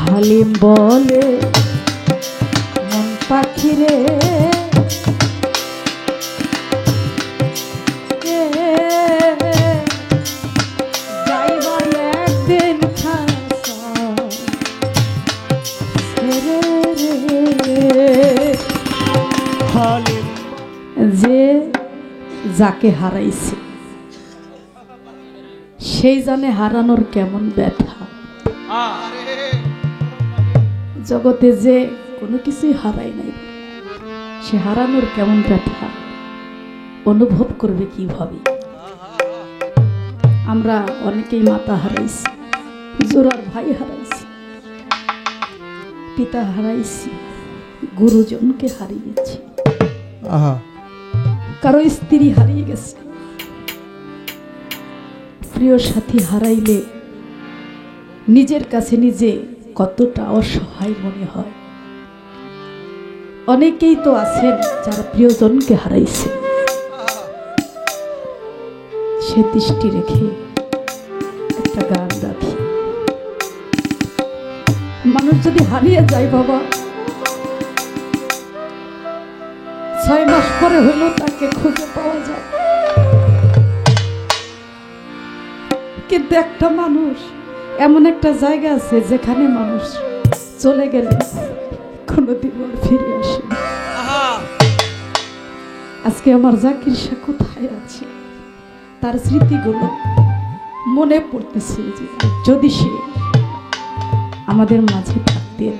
হালিম বলে মন পাখিরে যাইবার একদিন যে যাকে হারাইছে সেই জানে হারানোর কেমন ব্যথা। জগতে যে কোনো কিছুই হারাই নাই, সে হারানোর কেমন ব্যথা অনুভব করবে কিভাবে। আমরা অনেকেই মাতা হারাইছি, জোরার ভাই হারাইছি, পিতা হারাইছি, গুরুজনকে হারিয়েছি, কারো স্ত্রী হারিয়ে গেছে। প্রিয় সাথী হারাইলে নিজের কাছে নিজে কতটা অসহায় মনে হয়। অনেকেই তো আছেন যারা প্রিয়জনকে হারাইছে, সে দৃষ্টি রেখে একটা গান রাখি। মানুষ যদি হারিয়ে যায় বাবা, 6 মাস পরে হলেও তাকে খুঁজে পাওয়া যায়, কিন্তু একটা মানুষ এমন একটা জায়গা আছে যেখানে মানুষ চলে গেলে কোনোদিন আর ফিরে আসে না। আজকে আমার জাকির শাহ কোথায় আছে, তার স্মৃতিগুলো মনে পড়তেছে যে যদি সে আমাদের মাঝে থাকতেন,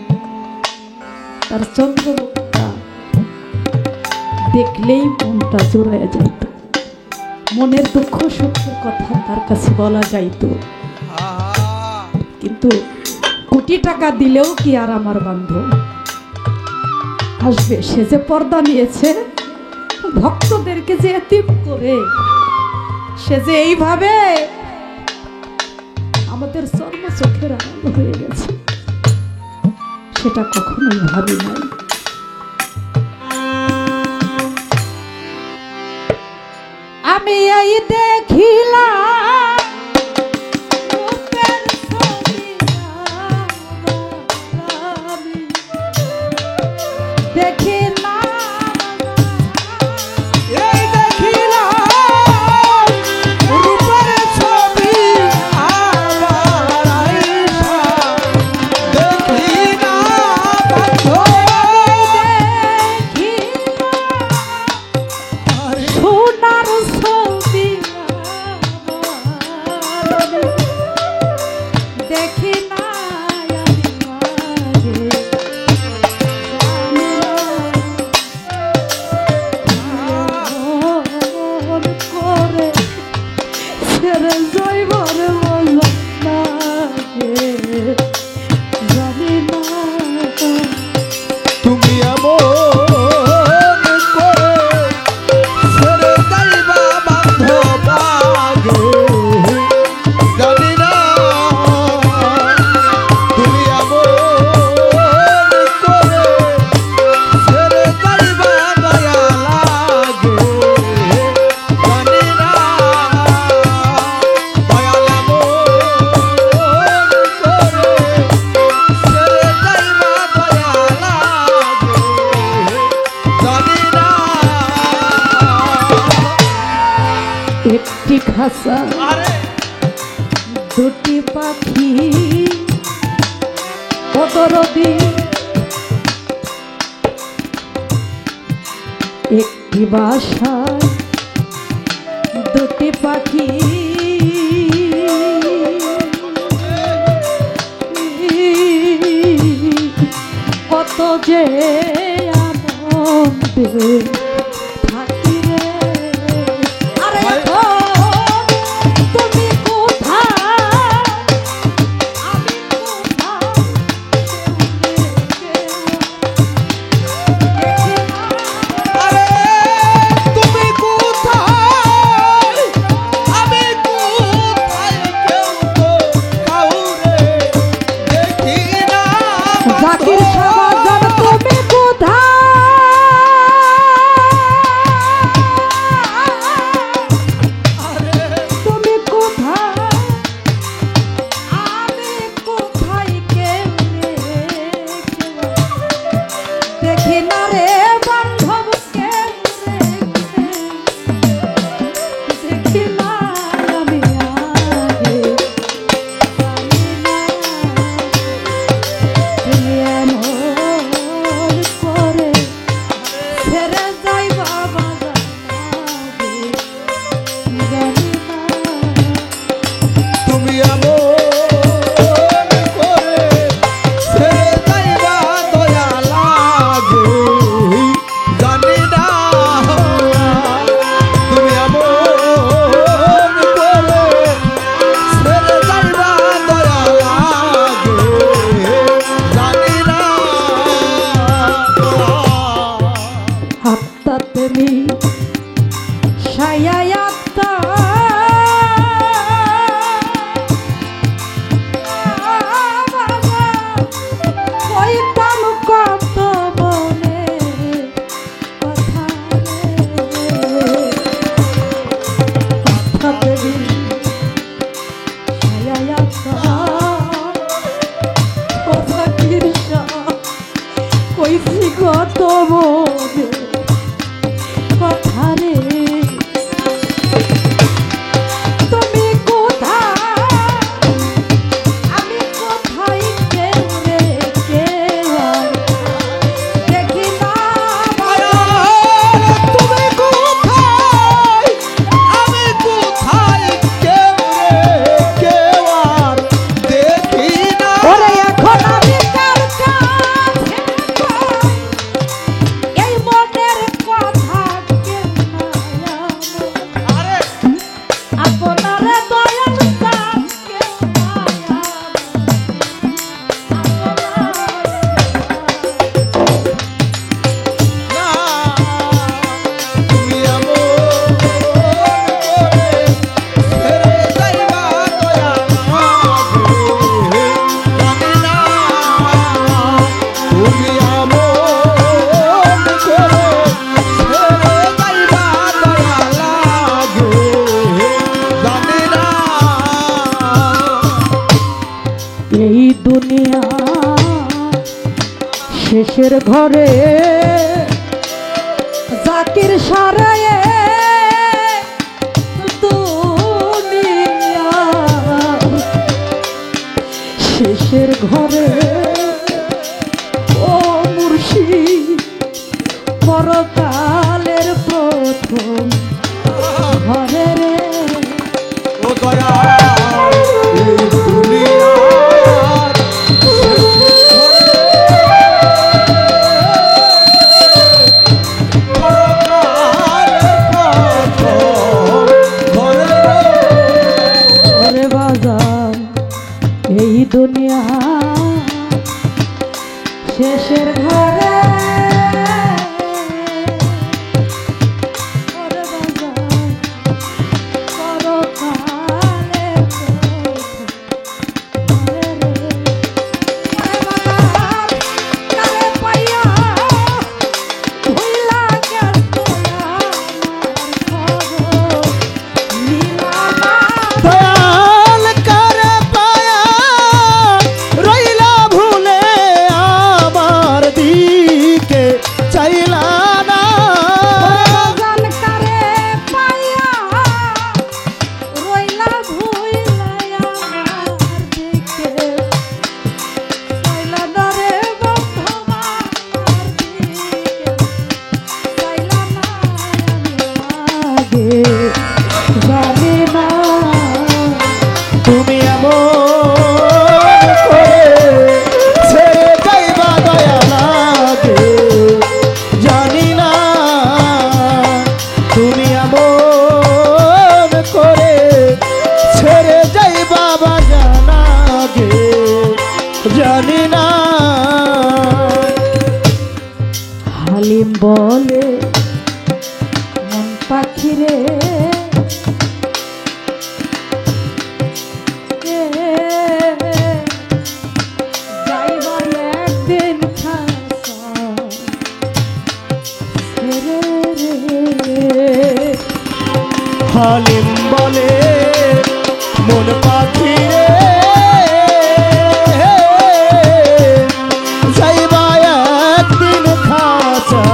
তার চন্দ্রমুখটা দেখলেই মনটা জোড়ায় যাইত, মনের দুঃখ সুখের কথা তার কাছে বলা যাইত। কিন্তু কোটি টাকা দিলেও কি আর আমার বান্ধব আসবে? সে যে পর্দা নিয়েছে, ভক্তদেরকে যে এতিম করে, সে যে এইভাবে আমাদের চর্ম চোখের আনন্দ হয়ে গেছে, সেটা কখনোই ভাবি নাই। আমি এই দেখিলাম দেখি না, এই দেখিলাম রূপের ছবি দেখি না, সোনার ছবি দেখি না, একটি খাসা দুটি পাখি কদরদি, একটি বাসায় দুটি পাখি, কত যে আনন্দে থাকি রে। জাকির শাহ তুমি কোথায়? মনে কথা রে তুমি কোথায় আমি কোথায় কেউ রে কেউ আর দেখি না তুমি কোথায় আমি কোথায় কেউ রে কেউ আর দেখি না ওরে এখন আমি কার কাছে যাই? এই মনের কথা কেউ না আরে আপনারে দয়াল দান কেউ না না তুমি এমন করে ছেড়ে যাইবা দয়া লাগে জানি না তুমি এমন করে ছেড়ে যাইবা দয়া লাগে জানি না এই দুনিয়া শেষের ঘরে জাকির সারায়ে দুনিয়া শেষের ঘরে ও মুর্শিদ পরকালের প্রথম ঘরে রে ও দয়া এই দুনিয়ার ওরে বাজার এই দুনিয়া শেষের ঘরে ওরে বাজার পরকালের প্রথম ঘরে রে। ওরে বাজার কারে পাইয়া ভুইলা গেছো আমার খবর নীলা না দয়াল করে পায়া রইলা ভুলে আমার দিকে চাইলা না জান কারে পাইয়া রইলা ভুইলা আমার দিকে চাইলা না রে বন্ধু আমার দিকে চাইলা না আগে জানি না তুমি এমন করে ছেড়ে যাইবা দয়া লাগে জানি না তুমি এমন করে ছেড়ে যাইবা জানা গে জানি না হালিম বলে মন পাখিরে যাইবা একদিন খাসা রে হালিম বলে মন পাখি রে যাইবা একদিন খাঁচা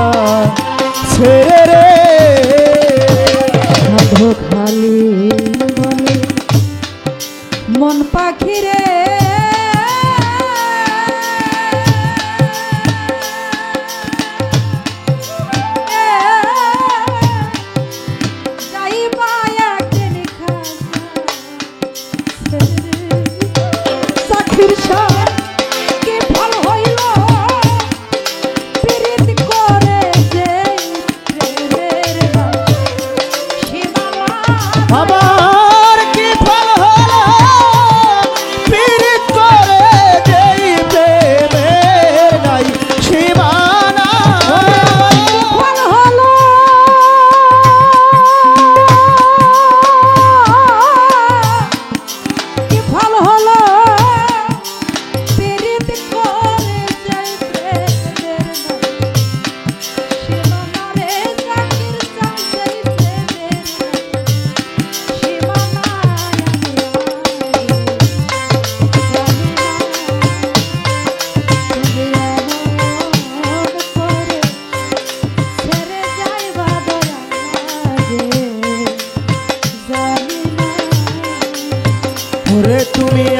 ওরে তুমি